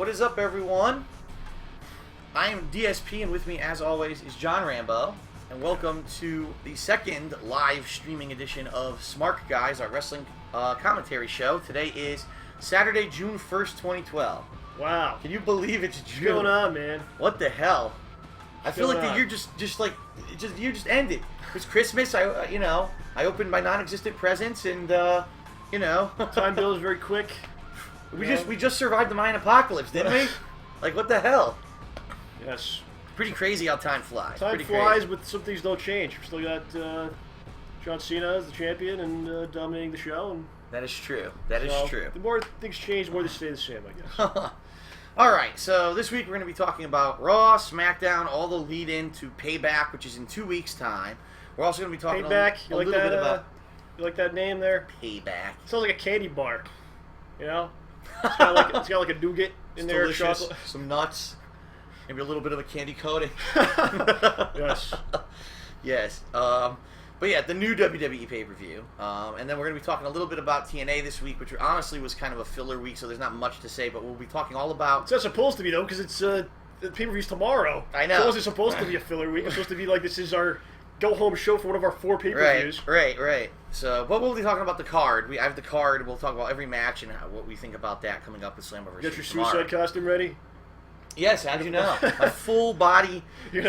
what is up, everyone? I am DSP, and with me, as always, is John Rambo. And welcome to the second live streaming edition of Smark, guys, our wrestling commentary show. Today is Saturday, June 1st, 2012. Wow. Can you believe it's June? What's going on, man? What the hell? I feel like the year just ended. It's Christmas. I opened my non-existent presents, and time goes very quick. We just survived the Mayan apocalypse, didn't we? Like, what the hell? Yes. Pretty crazy how time flies. Time Pretty flies, crazy. but some things don't change. We still got John Cena as the champion and dominating the show. And that is true. That is true. The more things change, the more they stay the same, I guess. All right, so this week we're going to be talking about Raw, SmackDown, all the lead in to Payback, which is in 2 weeks' time. We're also going to be talking Payback. a little bit about you like that name there? Payback. Sounds like a candy bar. You know, it's got like a nougat in there, delicious. chocolate, some nuts, maybe a little bit of a candy coating. Yes. Yes. But yeah, the new WWE pay-per-view. And then we're going to be talking a little bit about TNA this week, which honestly was kind of a filler week, so there's not much to say, but we'll be talking all about... It's not supposed to be, though, because it's the pay-per-view's tomorrow. I know. It wasn't supposed to be a filler week. It's supposed to be like this is our go-home show for one of our 4 pay-per-views. Right. So, but we'll be talking about the card. I have the card. We'll talk about every match and what we think about that coming up with Slammiversary. Get your tomorrow. suicide costume ready? Yes, how did you know? My full body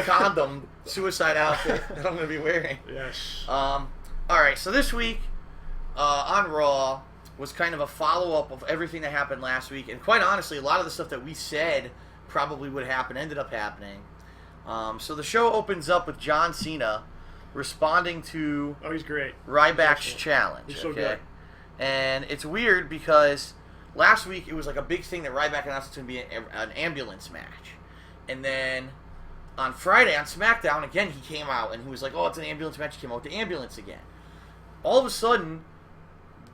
condom suicide outfit that I'm going to be wearing. Yes. All right, so this week on Raw was kind of a follow-up of everything that happened last week, and quite honestly, a lot of the stuff that we said probably would happen ended up happening. So the show opens up with John Cena responding to he's great. Ryback's challenge. He's so good. And it's weird because last week it was like a big thing that Ryback announced it's going to be an ambulance match. And then on Friday on SmackDown, again, he came out and he was like, oh, it's an ambulance match. He came out with the ambulance again. All of a sudden,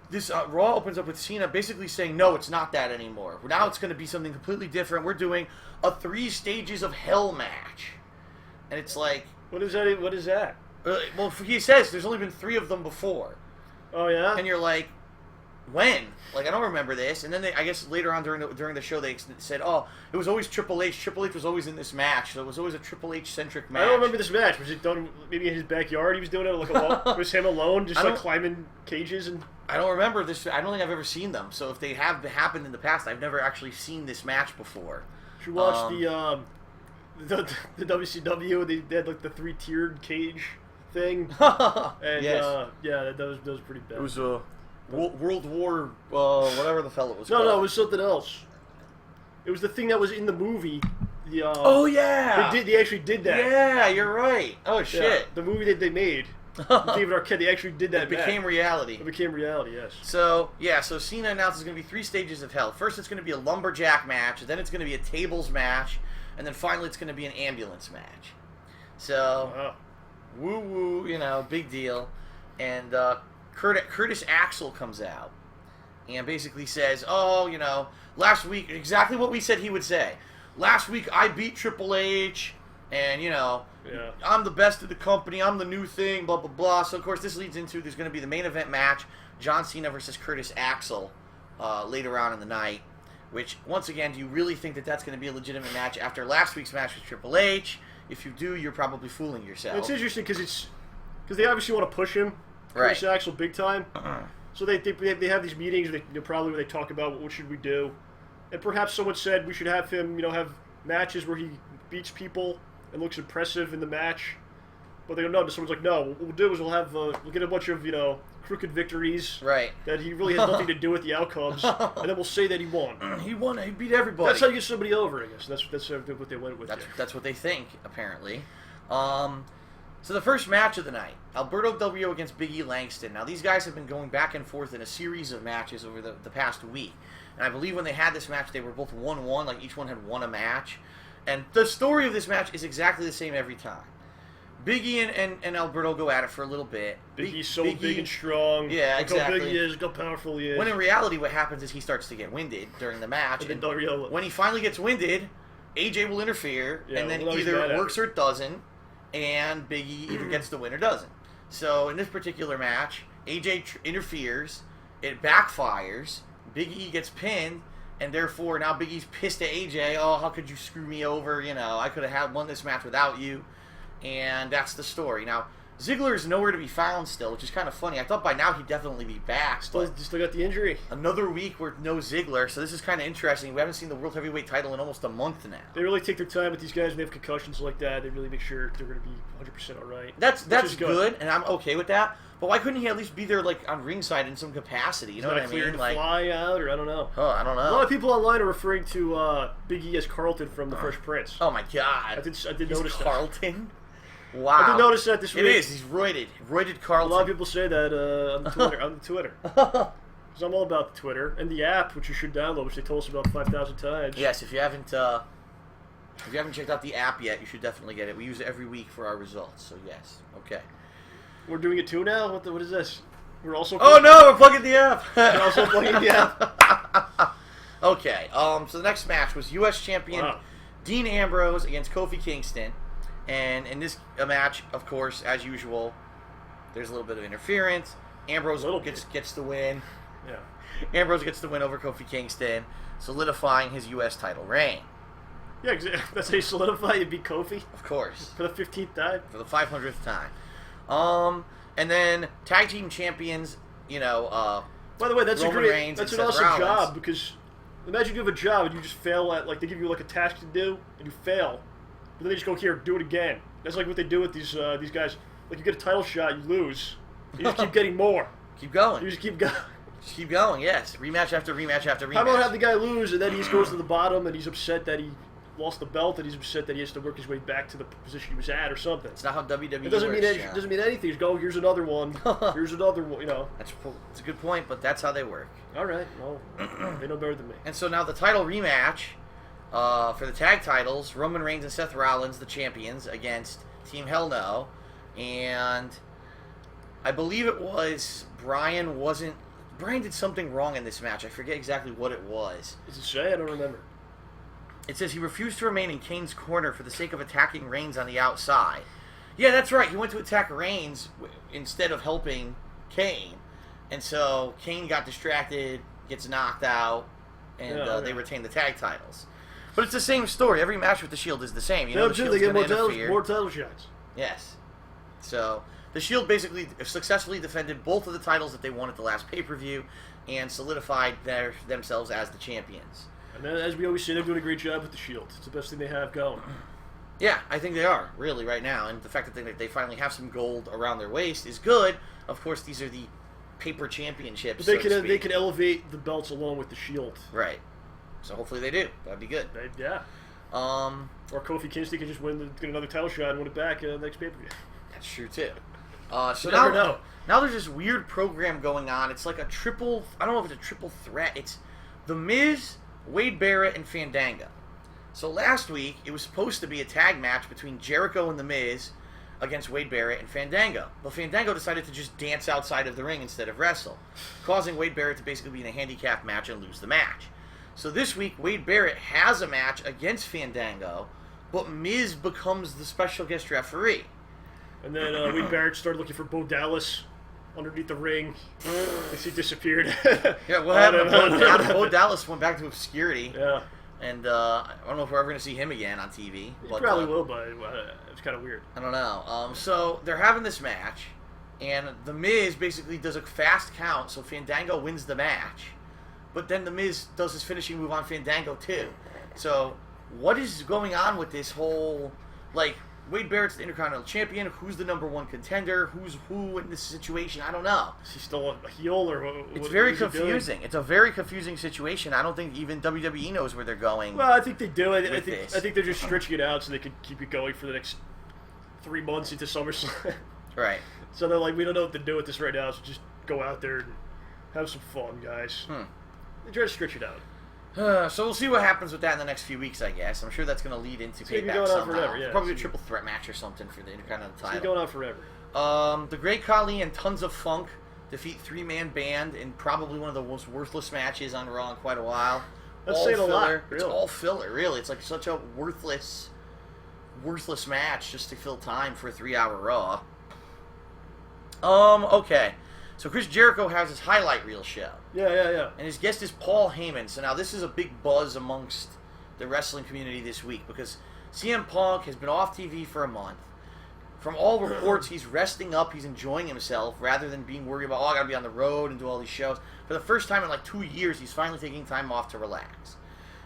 this Raw opens up with Cena basically saying, no, it's not that anymore. Now it's going to be something completely different. We're doing a 3 stages of hell match. And it's like... What is that? What is that? Well, he says there's only been 3 of them before. Oh, yeah? And you're like, when? Like, I don't remember this. And then I guess later on during the show they said, oh, it was always Triple H. Triple H was always in this match. So it was always a Triple H-centric match. I don't remember this match. Was it done maybe in his backyard? He was doing it like it was him alone, just like climbing cages? And I don't remember this. I don't think I've ever seen them. So if they have happened in the past, I've never actually seen this match before. You should watch the WCW. They had like the 3-tiered cage thing. And yes. That was pretty bad. It was a World War whatever the hell it was called. No, it was something else. It was the thing that was in the movie. Oh yeah, they actually did that. Yeah, you're right. Oh shit, yeah, the movie that they made. David Arquette, they actually did that. It became reality. It became reality, yes. So Cena announces going to be 3 stages of hell. First, it's going to be a lumberjack match. Then it's going to be a tables match, and then finally, it's going to be an ambulance match. So, woo woo, big deal. And Curtis Axel comes out and basically says, oh, last week, exactly what we said he would say. Last week, I beat Triple H, and, I'm the best of the company, I'm the new thing, blah, blah, blah. So, of course, this leads into there's going to be the main event match, John Cena versus Curtis Axel, later on in the night, which, once again, do you really think that that's going to be a legitimate match after last week's match with Triple H? If you do, you're probably fooling yourself. It's interesting because they obviously want to push him, Curtis Axel, big time. So they have these meetings, probably where they talk about what should we do. And perhaps someone said we should have him, have matches where he beats people and looks impressive in the match. But they go, no. Someone's like, no. What we'll do is we'll get a bunch of crooked victories. Right. That he really has nothing to do with the outcomes, and then we'll say that he won. He won. He beat everybody. That's how you get somebody over, I guess. That's what they went with. That's what they think, apparently. So the first match of the night, Alberto Del Rio against Big E Langston. Now, these guys have been going back and forth in a series of matches over the past week. And I believe when they had this match, they were both 1-1, like each one had won a match. And the story of this match is exactly the same every time. Big E and Alberto go at it for a little bit. Big E's so big and strong. Yeah, exactly. Look how big he is, look how powerful he is. When in reality, what happens is he starts to get winded during the match. And Del Rio, when he finally gets winded, AJ will interfere, and then either it works or it doesn't. And Big E either gets the win or doesn't. So in this particular match, AJ interferes, it backfires, Big E gets pinned, and therefore now Big E's pissed at AJ. Oh, how could you screw me over? You know, I could have won this match without you, and that's the story. Now, Ziggler is nowhere to be found still, which is kind of funny. I thought by now he'd definitely be back. Still got the injury. Another week with no Ziggler, so this is kind of interesting. We haven't seen the World Heavyweight title in almost a month now. They really take their time with these guys when they have concussions like that. They really make sure they're going to be 100% all right. That's good, and I'm okay with that. But why couldn't he at least be there, like, on ringside in some capacity? You know what I mean? To fly out, or I don't know. Oh, I don't know. A lot of people online are referring to Big E as Carlton from The Fresh Prince. Oh my God! I did notice Carlton. That. Wow! I did notice that this week. It is. He's roided Carlton. A lot of people say that on the Twitter. Because I'm all about the Twitter and the app, which you should download, which they told us about 5,000 times. Yes, if you haven't checked out the app yet, you should definitely get it. We use it every week for our results. So yes, okay. We're doing it too now? What is this? We're also... Oh no, we're plugging the app! We're also plugging the app. Okay, so the next match was U.S. Champion Dean Ambrose against Kofi Kingston. And in this match, of course, as usual, there's a little bit of interference. Ambrose gets the win. Yeah. Ambrose gets the win over Kofi Kingston, solidifying his U.S. title reign. Yeah, exactly. That's how you solidify. You beat Kofi. Of course. For the 15th time. For the 500th time. And then tag team champions, you know, by the way, that's Roman Reigns that's and an Seth awesome Rollins. job, because imagine you have a job and you just fail at, like, they give you like a task to do and you fail, but then they just go, here, do it again. That's like what they do with these guys. Like, you get a title shot, you lose, you just keep getting more. Keep going. You just keep going. Just keep going. Yes, rematch after rematch after rematch. How about have the guy lose and then he just goes to the bottom and he's upset that he lost the belt and he's upset that he has to work his way back to the position he was at or something. It's not how WWE it doesn't works. It doesn't mean anything. Just go, here's another one. Here's another one. You know. That's a good point, but that's how they work. All right. Well, they know better than me. And so now the title rematch for the tag titles: Roman Reigns and Seth Rollins, the champions, against Team Hell No, and I believe it was Brian did something wrong in this match. I forget exactly what it was. Does it say? I don't remember. It says he refused to remain in Kane's corner for the sake of attacking Reigns on the outside. Yeah, that's right. He went to attack Reigns instead of helping Kane. And so Kane got distracted, gets knocked out, and they retain the tag titles. But it's the same story. Every match with the Shield is the same. You know, the Shield's they get interfere. more title shots. Yes. So the Shield basically successfully defended both of the titles that they won at the last pay-per-view and solidified themselves as the champions. And then, as we always say, they're doing a great job with the Shield. It's the best thing they have going. Yeah, I think they are, really, right now. And the fact that they finally have some gold around their waist is good. Of course, these are the paper championships, but they can elevate the belts along with the Shield. Right. So hopefully they do. That'd be good. Yeah. Or Kofi Kingston can just get another title shot and win it back next pay-per-view. That's true, too. So now there's this weird program going on. It's like a triple... I don't know if it's a triple threat. It's The Miz, Wade Barrett, and Fandango. So last week, it was supposed to be a tag match between Jericho and The Miz against Wade Barrett and Fandango. But Fandango decided to just dance outside of the ring instead of wrestle, causing Wade Barrett to basically be in a handicap match and lose the match. So this week, Wade Barrett has a match against Fandango, but Miz becomes the special guest referee. And then Wade Barrett started looking for Bo Dallas underneath the ring. He disappeared. Yeah, what happened to Bo Dallas went back to obscurity. Yeah. And I don't know if we're ever going to see him again on TV. He probably will, but it's kind of weird. I don't know. So they're having this match, and The Miz basically does a fast count, so Fandango wins the match. But then The Miz does his finishing move on Fandango, too. So what is going on with this whole, like, Wade Barrett's the Intercontinental Champion. Who's the number one contender? Who's who in this situation? I don't know. Is he still a heel or what? It's very confusing. It's a very confusing situation. I don't think even WWE knows where they're going. Well, I think they do. I think they're just stretching it out so they can keep it going for the next 3 months into SummerSlam. Right. So they're like, we don't know what to do with this right now, so just go out there and have some fun, guys. They try to stretch it out. So we'll see what happens with that in the next few weeks, I guess. I'm sure that's going to lead into Payback somehow. Forever, yeah. Probably a triple threat match or something for the Intercontinental title. It's going on forever. The Great Khali and Tons of Funk defeat three-man band in probably one of the most worthless matches on Raw in quite a while. That's saying a lot. Really. It's all filler, really. It's like such a worthless match just to fill time for a 3-hour Raw. Okay. So Chris Jericho has his highlight reel show. Yeah. And his guest is Paul Heyman. So now this is a big buzz amongst the wrestling community this week because CM Punk has been off TV for a month. From all reports, he's resting up, he's enjoying himself, rather than being worried about, I gotta be on the road and do all these shows. For the first time in like 2 years, he's finally taking time off to relax.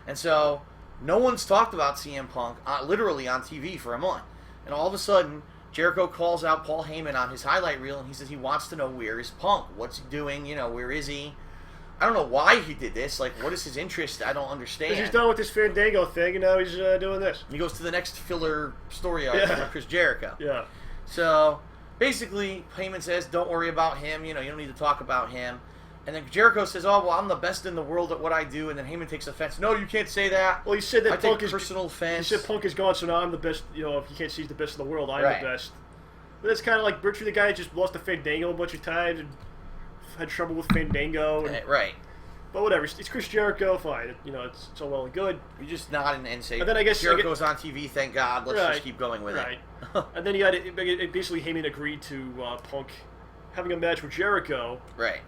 And so, no one's talked about CM Punk literally on TV for a month. And all of a sudden, Jericho calls out Paul Heyman on his highlight reel, and he says he wants to know, where is Punk? What's he doing? Where is he? I don't know why he did this. Like, what is his interest? I don't understand. Because he's done with this Fandango thing, and now he's doing this. He goes to the next filler story arc for Chris Jericho. Yeah. So, basically, Heyman says, don't worry about him. You don't need to talk about him. And then Jericho says, oh, well, I'm the best in the world at what I do. And then Heyman takes offense. No, you can't say that. Well, he said that Punk is personal offense. He said Punk is gone, so now I'm the best. If you can't see he's the best in the world, I'm the best. But it's kind of like Bertrand, the guy that just lost to Fandango a bunch of times and had trouble with Fandango. Right. But whatever, it's Chris Jericho, fine. It's all well and good. You just nod and say, and then I guess Jericho's on TV, thank God, let's just keep going with it. And then basically Heyman agreed to Punk having a match with Jericho. Right.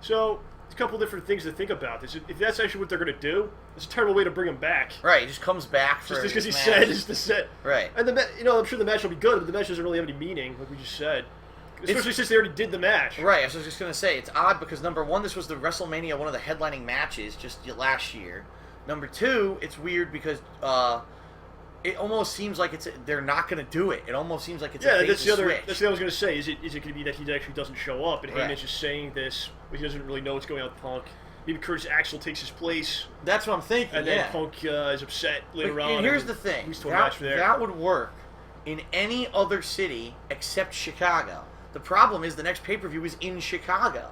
So, there's a couple different things to think about. If that's actually what they're going to do, it's a terrible way to bring him back. Right, he just comes back for just because he said it's the set. Right. And I'm sure the match will be good, but the match doesn't really have any meaning, like we just said. Especially since they already did the match. Right, I was just going to say, it's odd because, number one, this was the WrestleMania, one of the headlining matches just last year. Number two, it's weird because it almost seems like they're not going to do it. It almost seems like it's a that's the other. switch. That's what I was going to say. Is it going to be that he actually doesn't show up and Heyman's just saying this, but he doesn't really know what's going on with Punk? Maybe Curtis Axel takes his place. That's what I'm thinking, and then Punk is upset later on. And here's the thing. That would work in any other city except Chicago. The problem is the next pay-per-view is in Chicago.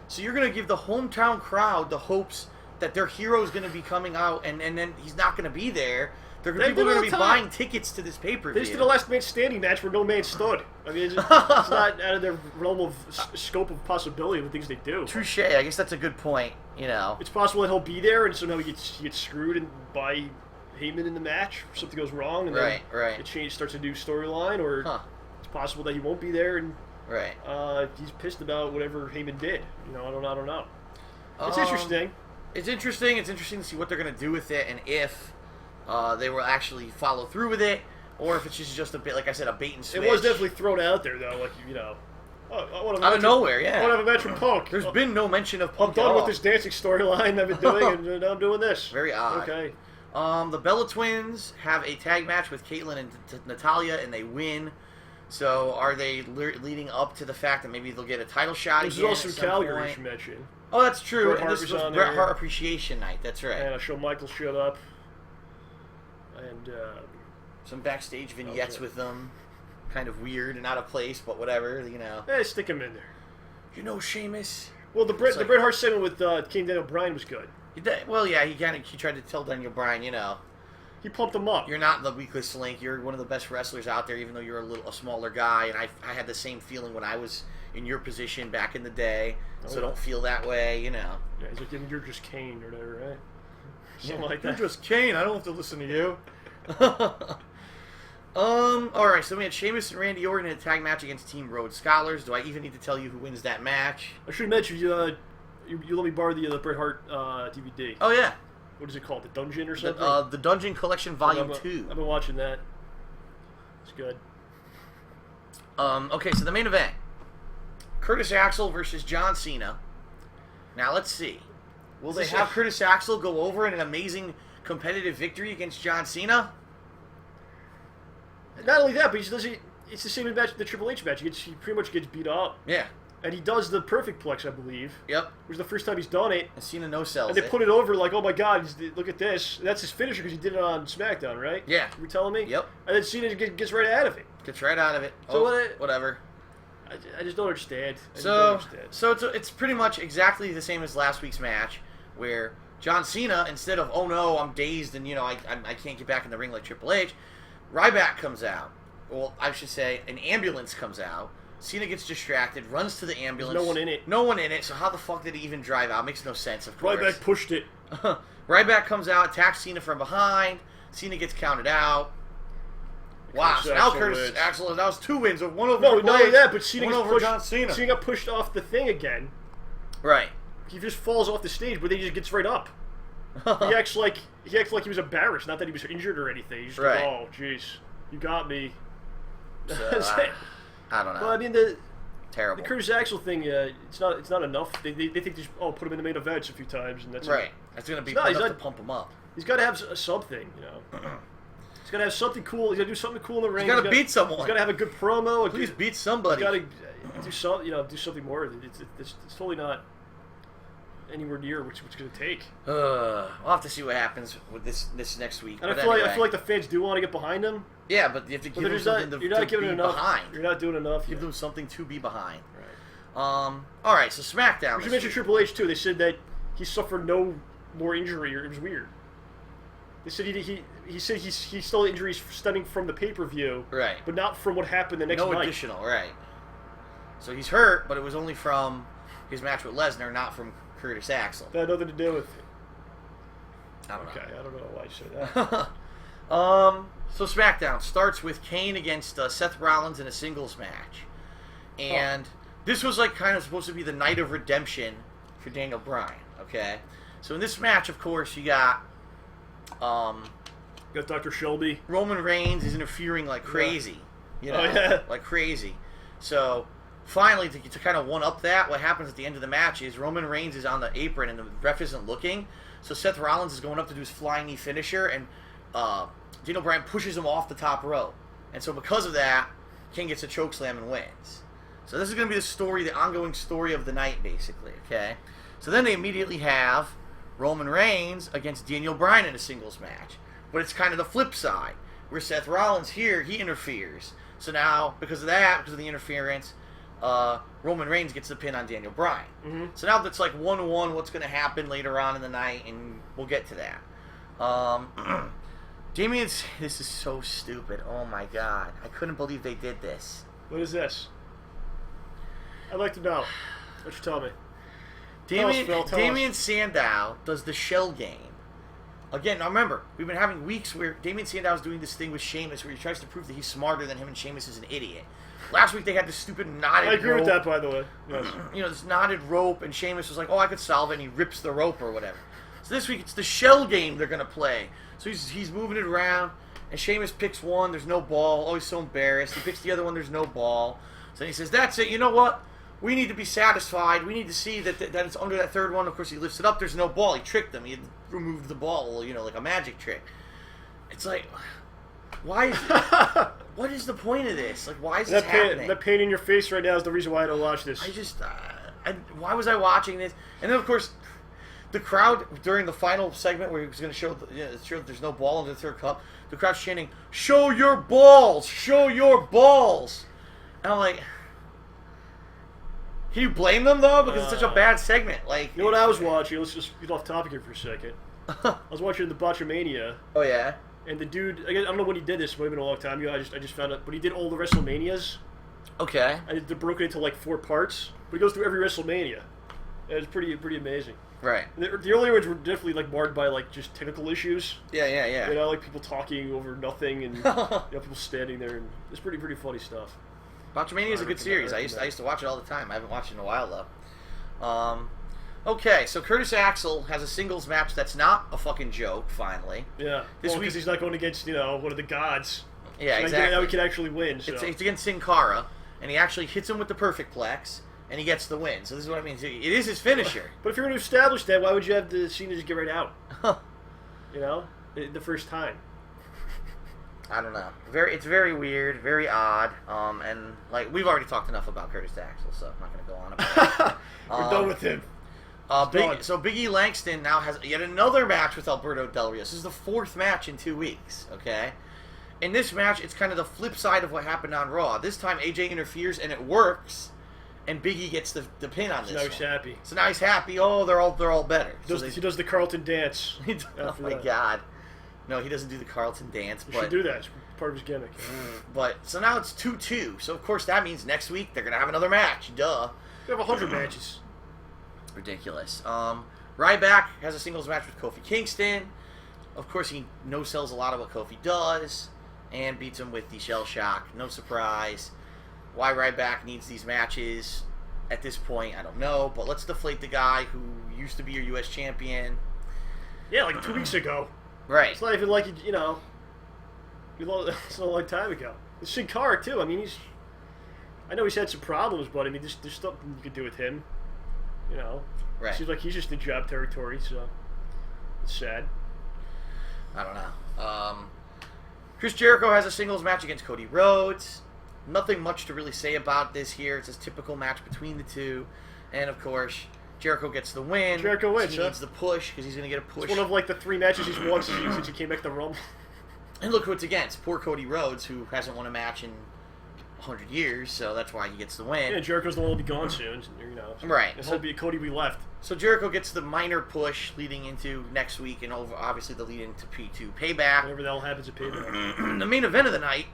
So you're going to give the hometown crowd the hopes that their hero's going to be coming out and then he's not going to be there. People are going to be buying tickets to this pay-per-view. They just did a last man standing match where no man stood. I mean, it's not out of their realm of scope of possibility of the things they do. Touche. I guess that's a good point, It's possible that he'll be there and somehow he gets screwed by Heyman in the match. Something goes wrong and then it starts a new storyline, or it's possible that he won't be there and he's pissed about whatever Heyman did. I don't know. It's interesting. It's interesting. It's interesting to see what they're going to do with it and if they will actually follow through with it, or if it's just a bit, like I said, a bait and switch. It was definitely thrown out there, though, like, out of nowhere, I want to have a match with Punk. There's been no mention of Punk. I'm done with this dancing storyline I've been doing, and now I'm doing this. Very odd. Okay. The Bella Twins have a tag match with Caitlyn and Natalya, and they win. So are they leading up to the fact that maybe they'll get a title shot again? There's also Calgary you mentioned. Oh, that's true. Bret and Hart this was Bret Hart Appreciation Night. That's right. And Shawn Michaels showed up. And some backstage vignettes with them. Kind of weird and out of place, but whatever, stick him in there. Sheamus. Well, the Bret Hart segment with King Daniel Bryan was good. Well, yeah, he tried to tell Daniel Bryan, he pumped him up. You're not the weakest link. You're one of the best wrestlers out there, even though you're a smaller guy. And I had the same feeling when I was in your position back in the day. So don't feel that way, Yeah, he's like, you're just Kane or whatever, right? Something like that. You're just Kane. I don't have to listen to you. All right. So we had Sheamus and Randy Orton in a tag match against Team Rhodes Scholars. Do I even need to tell you who wins that match? I should mention you let me borrow the Bret Hart DVD. Oh yeah. What is it called? The Dungeon or something? The Dungeon Collection Volume 2. I've been watching that. It's good. Okay, so the main event. Curtis Axel versus John Cena. Now, let's see. Will they have Curtis Axel go over in an amazing competitive victory against John Cena? Not only that, but it's the same match, the Triple H match. He pretty much gets beat up. Yeah. And he does the perfect plex, I believe. Yep. Which is the first time he's done it. And Cena no-sells it. And they put it over like, oh my God, look at this. And that's his finisher because he did it on SmackDown, right? Yeah. You were telling me? Yep. And then Cena gets right out of it. Gets right out of it. So whatever. I just don't understand. So it's pretty much exactly the same as last week's match, where John Cena, instead of, oh no, I'm dazed and, I can't get back in the ring like Triple H, Ryback comes out. Well, I should say an ambulance comes out. Cena gets distracted, runs to the ambulance. There's no one in it. No one in it, so how the fuck did he even drive out? Makes no sense, of course. Ryback pushed it. Ryback comes out, attacks Cena from behind. Cena gets counted out. Wow, so now Curtis Axel, that was 2 wins. One over not only that, but one over John Cena. Cena got pushed off the thing again. Right. He just falls off the stage, but then he just gets right up. he acts like he was embarrassed, not that he was injured or anything. He's just like, oh, jeez, you got me. I don't know. Well, I mean, terrible. The Curtis Axel thing, it's not enough. They think just put him in the main events a few times, and that's right. It. That's gonna be enough to pump him up. He's got to have something, you know. He's got to have something cool. He's got to do something cool in the ring. He's got to beat someone. He's got to have a good promo. Please beat somebody. He's got to do something more. It's totally not anywhere near what it's going to take. We'll have to see what happens with this next week. And I feel like the fans do want to get behind him. Yeah, but you have to give them something to be behind. You're not doing enough. Give them something to be behind. Right. All right, so SmackDown. You mentioned Triple H too. They said that he suffered no more injury, or it was weird. They said he said he still had injuries stemming from the pay-per-view, right? But not from what happened the next night. No additional, right? So he's hurt, but it was only from his match with Lesnar, not from Curtis Axel. That had nothing to do with it. I don't know. I don't know why you said that. So SmackDown starts with Kane against Seth Rollins in a singles match, and this was like kind of supposed to be the night of redemption for Daniel Bryan. Okay, so in this match, of course, you got Dr. Shelby. Roman Reigns is interfering like crazy. You know, like crazy. So finally, to kind of one-up that, what happens at the end of the match is Roman Reigns is on the apron and the ref isn't looking. So Seth Rollins is going up to do his flying knee finisher, and Daniel Bryan pushes him off the top rope. And so because of that, King gets a chokeslam and wins. So this is going to be the ongoing story of the night, basically, okay? So then they immediately have Roman Reigns against Daniel Bryan in a singles match. But it's kind of the flip side, where Seth Rollins here, he interferes. So now, because of the interference, Roman Reigns gets the pin on Daniel Bryan. Mm-hmm. So now that's like 1-1 what's going to happen later on in the night, and we'll get to that. Damien's... This is so stupid. Oh my god. I couldn't believe they did this. What is this? I'd like to know. What you tell me? Damien Sandow does the shell game. Again, now remember, we've been having weeks where Damien Sandow is doing this thing with Sheamus where he tries to prove that he's smarter than him and Sheamus is an idiot. Last week they had this stupid knotted rope. I agree with that, by the way. Yes. You know, this knotted rope, and Sheamus was like, oh, I could solve it, and he rips the rope or whatever. So this week it's the shell game they're going to play. So he's moving it around, and Sheamus picks one, there's no ball. Oh, he's so embarrassed. He picks the other one, there's no ball. So he says, that's it, you know what? We need to be satisfied. We need to see that it's under that third one. Of course, he lifts it up. There's no ball. He tricked them. He had removed the ball, you know, like a magic trick. It's like, why is what is the point of this? Like, why is this happening? That pain in your face right now is the reason why I don't watch this. I just, why was I watching this? And then, of course, the crowd, during the final segment where he was going to show that there's no ball in the third cup, the crowd's chanting, show your balls! Show your balls! And I'm like... Can you blame them, though? Because it's such a bad segment. Like, you know what I was watching? Let's just get off topic here for a second. I was watching the Botchamania. Oh, yeah? And the dude, I don't know when he did this. It might have been a long time ago. I just found out. But he did all the WrestleManias. Okay. And they broke it into like 4 parts. But he goes through every WrestleMania. And it's pretty amazing. Right. And the earlier ones were definitely like marred by like just technical issues. Yeah. You know, like people talking over nothing and you know, people standing there. And it's pretty funny stuff. Botchamania is a good series. I used to watch it all the time. I haven't watched it in a while, though. Okay, so Curtis Axel has a singles match that's not a fucking joke, finally. Yeah. This week he's not going against, you know, one of the gods. Yeah, so exactly. Now he can actually win. So. It's against Sin Cara, and he actually hits him with the Perfect Plex, and he gets the win. So this is what I mean. It is his finisher. But if you're going to establish that, why would you have the Cena just get right out? You know? The first time. I don't know. It's very weird, very odd, and like we've already talked enough about Curtis Axel, so I'm not going to go on about it. We're done with him. Big E Langston now has yet another match with Alberto Del Rio. This is the 4th match in 2 weeks. Okay, in this match, it's kind of the flip side of what happened on Raw. This time, AJ interferes and it works, and Big E gets the pin on this. So now he's happy. So now he's happy. Oh, they're all better. He does the Carlton dance. Oh my god. No, he doesn't do the Carlton dance. He should do that. It's part of his gimmick. But so now it's 2-2. So of course that means next week they're gonna have another match. Duh. We have 100 matches. Ridiculous. Ryback has a singles match with Kofi Kingston. Of course he no-sells a lot of what Kofi does. and beats him with the Shell Shock. No surprise. Why Ryback needs these matches at this point, I don't know. But let's deflate the guy who used to be your U.S. champion. Yeah, like 2 weeks ago. Right. It's not even like, it's a long time ago. It's Sin Cara, too. I mean, I know he's had some problems, but I mean, there's something you could do with him. Right. Seems like he's just in job territory, so it's sad. I don't know. Chris Jericho has a singles match against Cody Rhodes. Nothing much to really say about this here. It's a typical match between the two. And, of course, Jericho gets the win. Jericho wins, He needs the push because he's going to get a push. It's one of, like, the 3 matches he's won since he came back to Rumble. And look who it's against. Poor Cody Rhodes, who hasn't won a match in 100 years, so that's why he gets the win. Yeah, Jericho's the one who'll be gone soon, Right. So Cody will be left. So Jericho gets the minor push leading into next week, and obviously the lead into P2 Payback. Whatever the hell happens at Payback. The main event of the night,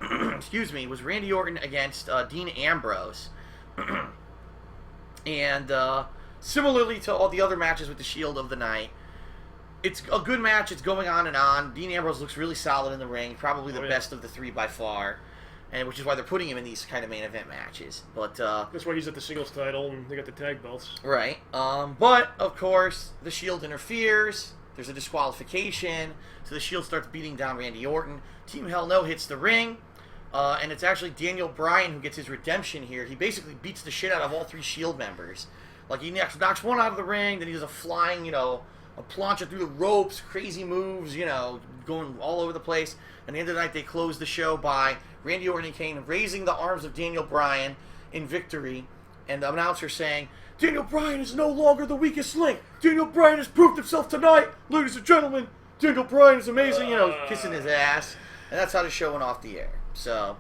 was Randy Orton against Dean Ambrose. And similarly to all the other matches with the Shield of the night, it's a good match. It's going on and on. Dean Ambrose looks really solid in the ring, probably the best of the 3 by far. And which is why they're putting him in these kind of main event matches. But that's why he's at the singles title and they got the tag belts. Right. But of course, the Shield interferes. There's a disqualification, so the Shield starts beating down Randy Orton. Team Hell No hits the ring, and it's actually Daniel Bryan who gets his redemption here. He basically beats the shit out of all 3 Shield members. Like he knocks one out of the ring, then he does a flying, a plancha through the ropes, crazy moves, going all over the place. At the end of the night, they close the show by Randy Orton and Kane raising the arms of Daniel Bryan in victory, and the announcer saying, "Daniel Bryan is no longer the weakest link. Daniel Bryan has proved himself tonight, ladies and gentlemen. Daniel Bryan is amazing," kissing his ass, and that's how the show went off the air. So,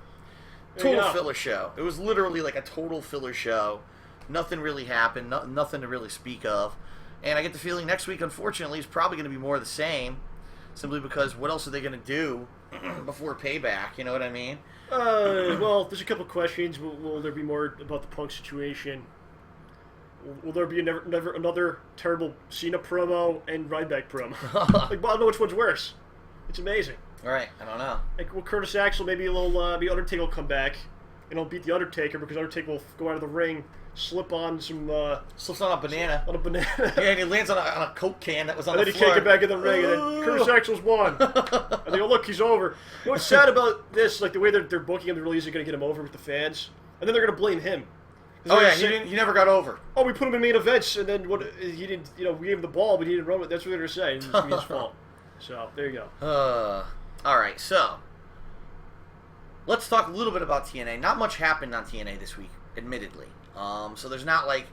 total filler show. It was literally like a total filler show. Nothing really happened. Nothing to really speak of. And I get the feeling next week, unfortunately, is probably going to be more of the same. Simply because what else are they going to do before Payback? You know what I mean? Well, there's a couple questions. Will there be more about the Punk situation? Will there be another terrible Cena promo and Ryback promo? I don't know which one's worse. It's amazing. Right, I don't know. Will Curtis Axel, maybe maybe Undertaker will come back and he'll beat the Undertaker because Undertaker will go out of the ring, slips on a banana. On a banana. Yeah, and he lands on a Coke can that was on the floor. And then he can't get back in the ring, and then Curtis Axel's won. And they go, look, he's over. You know what's sad about this? Like the way they're booking him, they're really going to get him over with the fans, and then they're going to blame him. Oh yeah, he never got over. Oh, we put him in main events, and then he didn't. We gave him the ball, but he didn't run with it. That's what they're going to say. It's going to be his fault. So there you go. All right, so let's talk a little bit about TNA. Not much happened on TNA this week, admittedly. So there's not like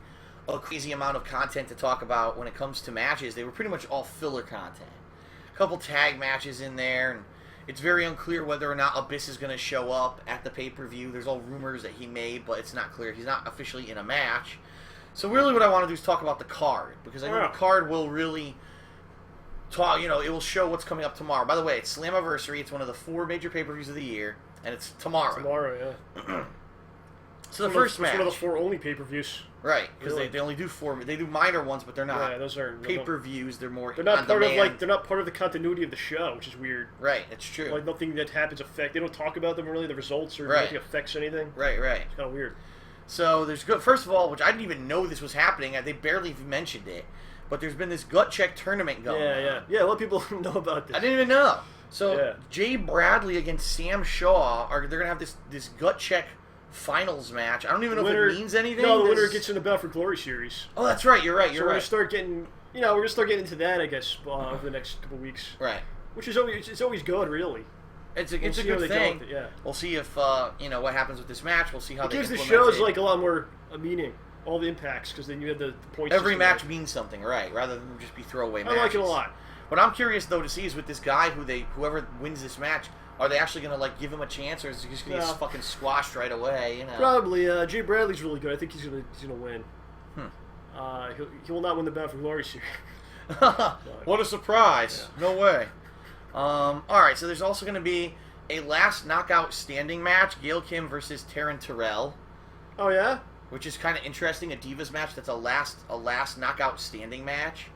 a crazy amount of content to talk about when it comes to matches. They were pretty much all filler content. A couple tag matches in there, and it's very unclear whether or not Abyss is going to show up at the pay-per-view. There's all rumors that he may, but it's not clear. He's not officially in a match. So really what I want to do is talk about the card, because I think the card will really talk, it will show what's coming up tomorrow. By the way, it's Slammiversary. It's one of the 4 major pay-per-views of the year, and it's tomorrow. Tomorrow, yeah. So the first match. It's one of the 4 only pay-per-views. Right, because they only do 4. They do minor ones, but they're not. Yeah, those are pay-per-views. They're more. They're not part of they're not part of the continuity of the show, which is weird. Right, it's true. Like nothing that happens affect. They don't talk about them really. The results or nothing affects anything. Right. It's kind of weird. So there's good. First of all, which I didn't even know this was happening. They barely even mentioned it, but there's been this gut check tournament going. Yeah. A lot of people know about this. I didn't even know. So Jay Bradley against Sam Shaw they're gonna have this gut check finals match. I don't even know if it means anything. No, the winner gets in the Bound for Glory series. Oh, that's right. You're right. We're gonna start getting, we're gonna start getting into that, I guess, over the next couple weeks. Right. Which is always good, really. It's a good thing. We'll see if what happens with this match. We'll see how it gives the shows like a lot more meaning. All the impacts, because then you have the points. Every match means something, right? Rather than just be throwaway matches. I like it a lot. What I'm curious though to see is with this guy whoever wins this match. Are they actually going to give him a chance, or is he just going to get fucking squashed right away? Probably. Jay Bradley's really good. I think he's going to win. He will not win the Bound for Glory series. What a surprise! Yeah. No way. All right, so there's also going to be a last knockout standing match: Gail Kim versus Taryn Terrell. Oh yeah. Which is kind of interesting. A Divas match that's a last knockout standing match.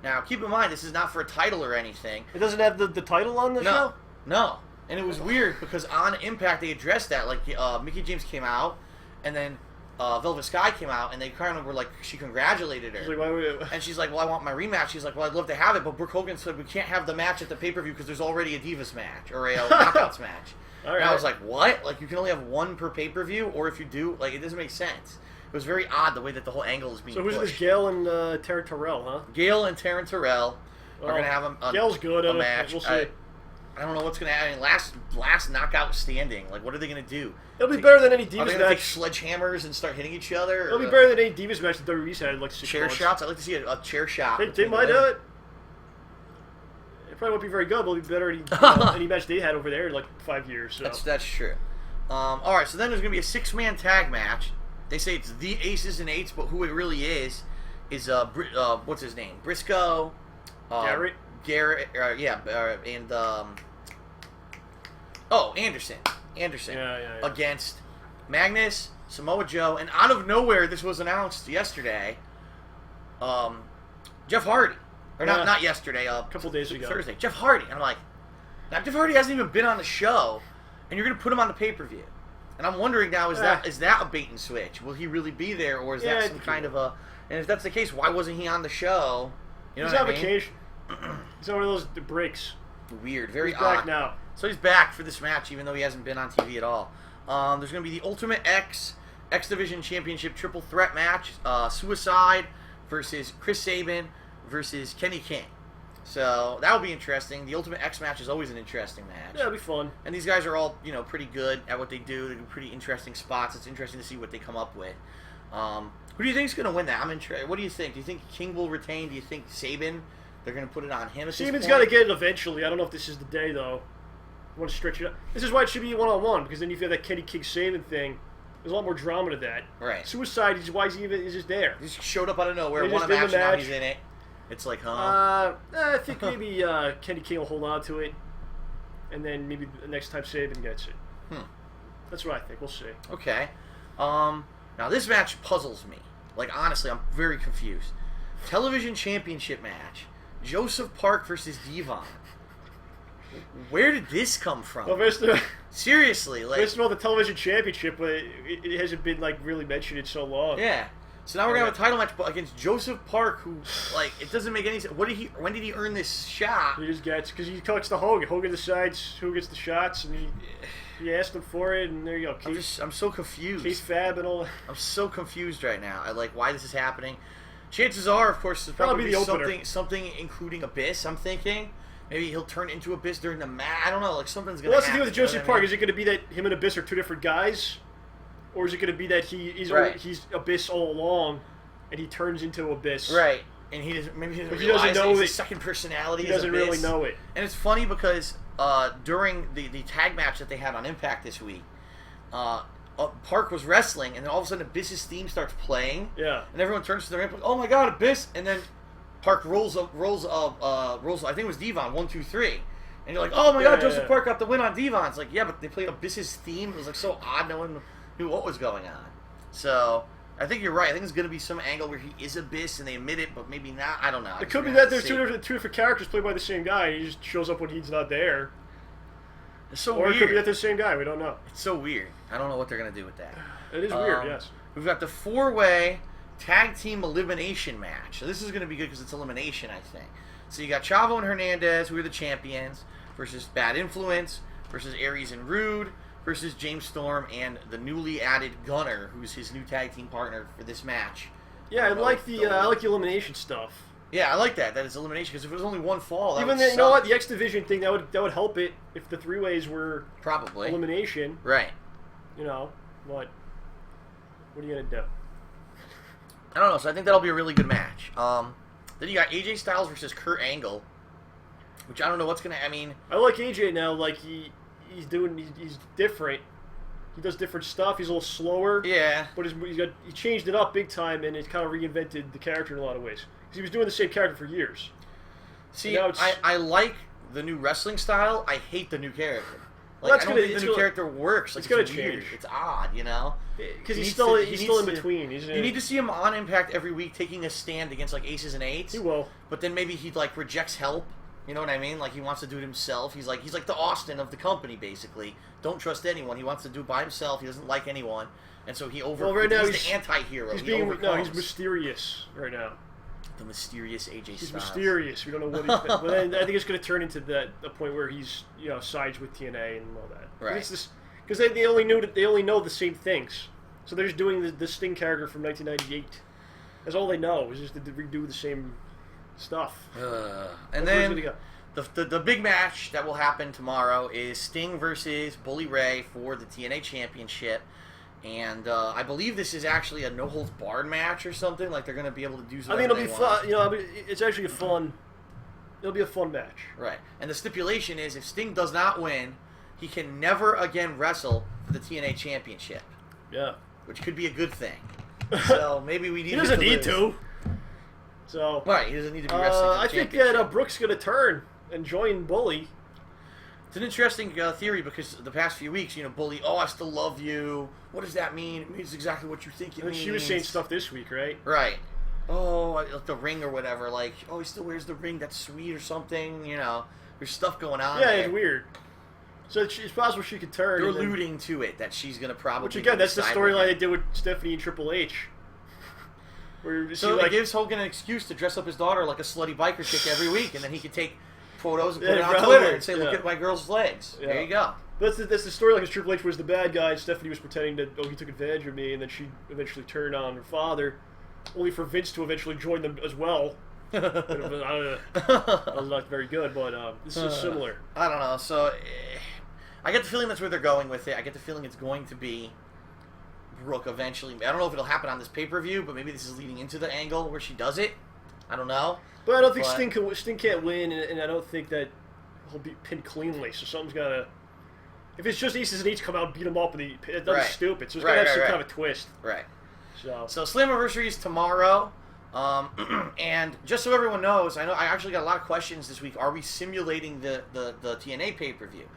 Now, keep in mind, this is not for a title or anything. It doesn't have the title on the show. No. And it was weird because on Impact they addressed that. Like Mickie James came out, and then Velvet Sky came out, and they kind of were like, she congratulated her. She's like, why and she's like, well, I want my rematch. She's like, well, I'd love to have it, but Brooke Hogan said we can't have the match at the pay-per-view because there's already a Divas match or a Knockouts match. And I was like, what? Like, you can only have one per pay-per-view, or if you do, like, it doesn't make sense. It was very odd the way that the whole angle is being pushed. So who's this, Gail and Taryn Terrell, huh? Gail and Taryn Terrell are going to have Gail's good a match. We'll see. I don't know what's going to happen. Last knockout standing. Like, what are they going to do? It'll be better than any Divas match. Are they going to take sledgehammers and start hitting each other? It'll be better than any Divas match that WWE's had in like 6 chair months. shots? I'd like to see a chair shot. They might do it. It probably won't be very good, but it'll be better than any match they had over there in like 5 years. So. That's true. All right, so then there's going to be a 6-man tag match. They say it's the Aces and Eights, but who it really is what's his name? Briscoe. Garrett, and Anderson. Yeah. Against Magnus, Samoa Joe, and out of nowhere, this was announced yesterday. Jeff Hardy, or not yesterday, a couple days ago, Thursday. Jeff Hardy. And I'm like, now Jeff Hardy hasn't even been on the show, and you're gonna put him on the pay-per-view. And I'm wondering now, is that a bait and switch? Will he really be there, or is that some kind of a? And if that's the case, why wasn't he on the show? You know he's on vacation. He's on one of those breaks. Weird, very odd. He's back now. So he's back for this match, even though he hasn't been on TV at all. There's going to be the Ultimate X Division Championship Triple Threat match. Suicide versus Chris Sabin versus Kenny King. So that'll be interesting. The Ultimate X match is always an interesting match. Yeah, it'll be fun. And these guys are all, pretty good at what they do. They do pretty interesting spots. It's interesting to see what they come up with. Who do you think is going to win that? I'm interested. What do you think? Do you think King will retain? Do you think Sabin? They're going to put it on him. Sabin's got to get it eventually. I don't know if this is the day though. I want to stretch it out. This is why it should be 1-on-1, because then if you have that Kenny King Sabin thing, there's a lot more drama to that. Right. Suicide, why is he even? He's just there. He just showed up out of nowhere, won a match, now he's in it. It's like, I think maybe Kenny King will hold on to it, and then maybe the next time Sabin gets it. That's what I think. We'll see. Okay. Now this match puzzles me. Like, honestly, I'm very confused. Television Championship match. Joseph Park versus Devon. Where did this come from? Well, seriously, like, first of all, the Television Championship, but it hasn't been like really mentioned in so long. Yeah. So now we're gonna have a title match against Joseph Park, who, like, it doesn't make any sense. When did he earn this shot? He just gets, because he collects the Hogan. Hogan decides who gets the shots, and he asked him for it, and there you go. I'm so confused. Keith Fab and all that. I'm so confused right now. I like why this is happening. Chances are, of course, there's probably something including Abyss. I'm thinking maybe he'll turn into Abyss during the match. I don't know. Like, something's gonna. Well, that's happen, the deal with Joseph Park. Is it going to be that him and Abyss are two different guys, or is it going to be that he's Abyss all along, and he turns into Abyss? Right. And he doesn't. Maybe he doesn't know his second personality. He doesn't really know it. And it's funny because during the tag match that they had on Impact this week, Park was wrestling, and then all of a sudden Abyss's theme starts playing. Yeah. And everyone turns to their ramp, like, "Oh my God, Abyss!" And then Park rolls. I think it was Devon 1, 2, 3. And you're like, "Oh my God, Joseph Park got the win on Devon." It's like, yeah, but they played Abyss's theme. It was like so odd. No one knew what was going on. So I think you're right. I think there's going to be some angle where he is Abyss and they admit it, but maybe not. I don't know. It could be that there's two different characters played by the same guy. And he just shows up when he's not there. It's so weird. Or it could be that they're the same guy. We don't know. It's so weird. I don't know what they're going to do with that. It is weird, yes. We've got the 4-way tag team elimination match. So this is going to be good because it's elimination, I think. So you got Chavo and Hernandez, who are the champions, versus Bad Influence, versus Aries and Rude, versus James Storm and the newly added Gunner, who's his new tag team partner for this match. Yeah, I like the elimination stuff. Yeah, I like that it's elimination, because if it was only one fall, that would suck. You know what, the X Division thing, that would help it if the 3-ways were probably elimination. Right. You know, what are you going to do? I don't know, so I think that'll be a really good match. Then you got AJ Styles versus Kurt Angle, which I don't know what's going to, I like AJ now, like he's different. He does different stuff. He's a little slower. Yeah. But he changed it up big time, and it kind of reinvented the character in a lot of ways. Because he was doing the same character for years. See, I like the new wrestling style. I hate the new character. Like, well, I don't think the new character works. Like, it's going to weird. change. It's odd, you know? Because he's still in between. You need to see him on Impact every week taking a stand against, like, Aces and Eights. He will. But then maybe he, like, rejects help. You know what I mean? Like, he wants to do it himself. He's like the Austin of the company, basically. Don't trust anyone. He wants to do it by himself. He doesn't like anyone. And so he's the anti-hero. He's mysterious right now. The mysterious AJ Styles. He's mysterious. We don't know what he's been. But I think it's going to turn into the point where he's, sides with TNA and all that. Right. Because they only know the same things. So they're just doing the Sting character from 1998. That's all they know, is just to redo the same stuff. And then the big match that will happen tomorrow is Sting versus Bully Ray for the TNA Championship. And I believe this is actually a no-holds-barred match or something. Like, they're going to be able to do something. I think it'll be fun. It's actually it'll be a fun match. Right. And the stipulation is if Sting does not win, he can never again wrestle for the TNA Championship. Yeah. Which could be a good thing. So maybe we need he doesn't need to. So right, he doesn't need to be wrestling for the I think that Brooks going to turn and join Bully. It's an interesting theory because the past few weeks, Bully, I still love you. What does that mean? It means exactly what you think it means. She was saying stuff this week, right? Right. Oh, the ring or whatever. Like, he still wears the ring. That's sweet or something. There's stuff going on. Yeah, it's weird. So it's possible she could turn. They're alluding to it, that she's going to probably... Which, again, that's the storyline they did with Stephanie and Triple H. So it gives Hogan an excuse to dress up his daughter like a slutty biker chick every week, and then he could take photos and put it on Twitter and say, look at my girl's legs. Yeah. There you go. That's the storyline, because Triple H was the bad guy, and Stephanie was pretending that, he took advantage of me, and then she eventually turned on her father, only for Vince to eventually join them as well. Not very good, but this is similar. I don't know. So I get the feeling that's where they're going with it. I get the feeling it's going to be Brooke eventually. I don't know if it'll happen on this pay-per-view, but maybe this is leading into the angle where she does it. I don't know. But I don't think Sting can't win, and I don't think that he'll be pinned cleanly. So something's got to... If it's just Aces and Eights come out and beat him up, that's stupid. So it's got to have some kind of a twist. Right. So Slammiversary is tomorrow. And just so everyone knows, I actually got a lot of questions this week. Are we simulating the TNA pay-per-view?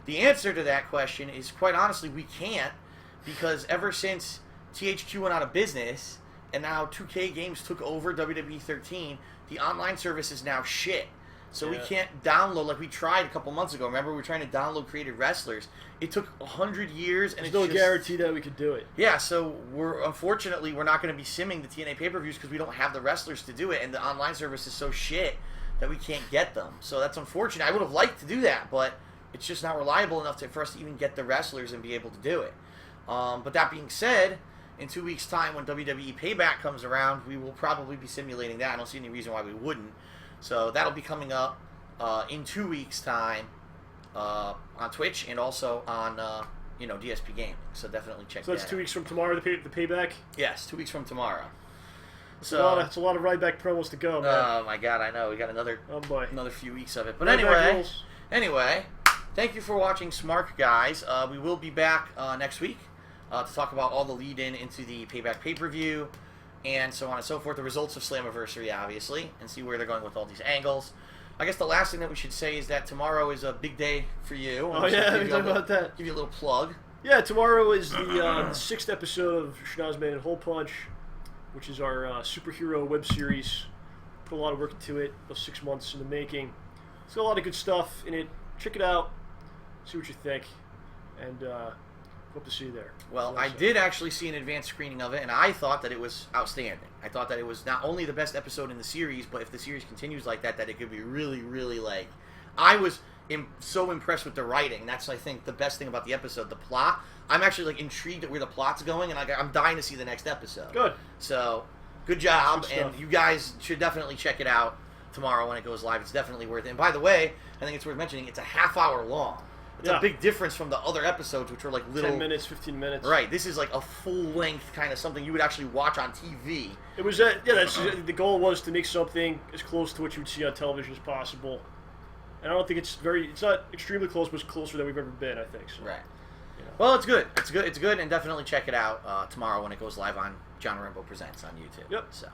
The answer to that question is, quite honestly, we can't, because ever since THQ went out of business and now 2K Games took over WWE 13, the online service is now shit. So we can't download, like we tried a couple months ago. Remember, we were trying to download Created Wrestlers. It took 100 years, and there's no guarantee that we could do it. Yeah, so unfortunately we're not going to be simming the TNA pay-per-views because we don't have the wrestlers to do it, and the online service is so shit that we can't get them. So that's unfortunate. I would have liked to do that, but it's just not reliable enough for us to even get the wrestlers and be able to do it. But that being said, in 2 weeks' time, when WWE Payback comes around, we will probably be simulating that. I don't see any reason why we wouldn't. So that'll be coming up in 2 weeks' time on Twitch and also on DSP Gaming. So definitely check that out. So that's 2 weeks from tomorrow, the Payback? Yes, 2 weeks from tomorrow. It's a lot of Ryback promos to go, man. Oh my God, I know. We got another few weeks of it. But anyway, thank you for watching Smark, guys. We will be back next week to talk about all the lead-in into the Payback pay-per-view and so on and so forth. The results of Slammiversary, obviously, and see where they're going with all these angles. I guess the last thing that we should say is that tomorrow is a big day for you. Oh, yeah, we talk about that. Give you a little plug. Yeah, tomorrow is the 6th episode of Schnoz Man and Hole Punch, which is our superhero web series. Put a lot of work into it, about 6 months in the making. It's got a lot of good stuff in it. Check it out, see what you think, and hope to see you there. Well, I did actually see an advanced screening of it, and I thought that it was outstanding. I thought that it was not only the best episode in the series, but if the series continues like that, that it could be really, really, like... I was so impressed with the writing. That's, I think, the best thing about the episode. The plot, I'm actually, like, intrigued at where the plot's going, and I'm dying to see the next episode. Good. So, good job, and you guys should definitely check it out tomorrow when it goes live. It's definitely worth it. And by the way, I think it's worth mentioning, it's a half-hour long. It's a big difference from the other episodes, which were like little... 10 minutes, 15 minutes. Right. This is like a full-length kind of something you would actually watch on TV. It was, the goal was to make something as close to what you would see on television as possible. And I don't think it's not extremely close, but it's closer than we've ever been, I think. So, right. Well, it's good. It's good, and definitely check it out tomorrow when it goes live on John Rambo Presents on YouTube. Yep. So,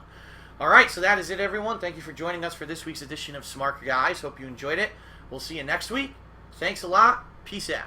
all right, so that is it, everyone. Thank you for joining us for this week's edition of Smark, guys. Hope you enjoyed it. We'll see you next week. Thanks a lot. Peace out.